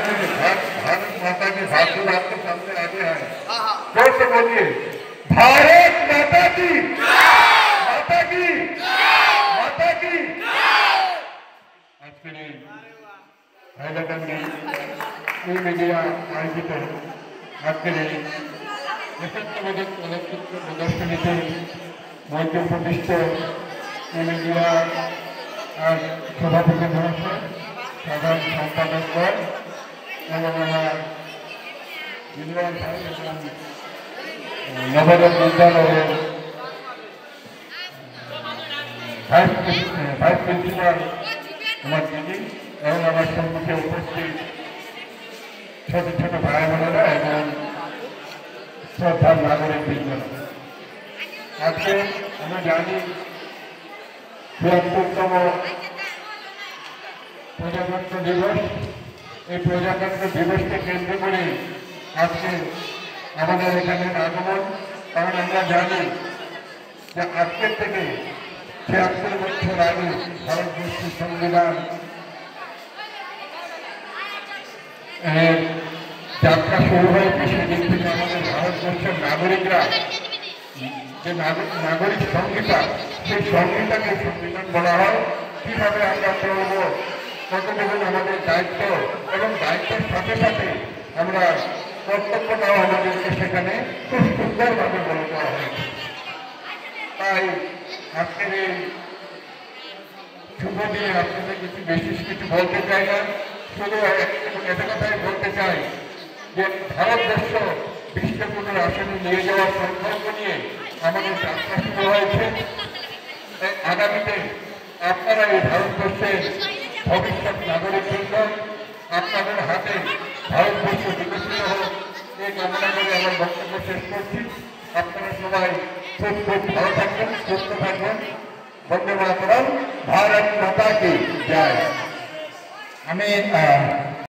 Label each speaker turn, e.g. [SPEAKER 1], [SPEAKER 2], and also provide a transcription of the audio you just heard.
[SPEAKER 1] भारत माता की भाषण आपके सामने आगे है। जोर से बोलिए, भारत माता की, माता की, माता की। আজকে হাইলাকান্দি मीडिया आयोजित আজকে দেশাত্মবোধক প্রদর্শনীতে মঞ্চে উপবিষ্ট मीडिया সভাপতি মহাশয়, সাধারণ সম্পাদকগণ এবং আমার ইউনিয়ন ভাই এবং নবোদয় বিদ্যালয়ের ভাইস প্রিন্সিপাল আমার দিদি এবং আমার সম্মুখে উপস্থিত ছোট ছোট ভাই বোনেরা এবং শ্রদ্ধার নাগরিক বৃন্দরা, আজকে আমরা জানি ৭৪তম প্রজাতন্ত্র দিবস। এই প্রজাতন্ত্র দিবসকে কেন্দ্র করে আজকে আমাদের এখানে আগমন। কারণ আমরা জানি যে আজকের থেকে ৭৬ বছর আগে ভারতবর্ষের সংবিধান যাত্রা শুরু হয়েছে। সেদিন থেকে আমাদের ভারতবর্ষের নাগরিকরা যে নাগরিক সংহিতা, সেই সংহিতাকে সংবিধান বলা হয়। কীভাবে আমরা চলব, কতটুকু আমাদের দায়িত্ব এবং দায়িত্বের সাথে সাথে আমরা কর্তব্যটাও আমাদেরকে সেখানে খুব সুন্দরভাবে বলে দেওয়া হয়েছে। তাই আজকের এই শুভ দিনে আপনাদের বিশেষ কিছু বলতে চাই না, শুধু একটা কথাই বলতে চাই যে ভারতবর্ষ বিশ্বগুরুর আসনে নিয়ে যাওয়ার সংকল্প নিয়ে আমাদের যাত্রা শুরু হয়েছে। আগামীতে আপনারা এই ভারতবর্ষের ভবিষ্যৎ নাগরিকবৃন্দ, আপনাদের হাতে ভারতবর্ষ বিকশিত হোক, এই কামনা করে আমার বক্তব্য শেষ করছি। আপনারা সবাই খুব খুব ভালো থাকবেন, সুস্থ থাকবেন। বন্দে মাতরম, ভারত মাতা কি জয়।
[SPEAKER 2] আমি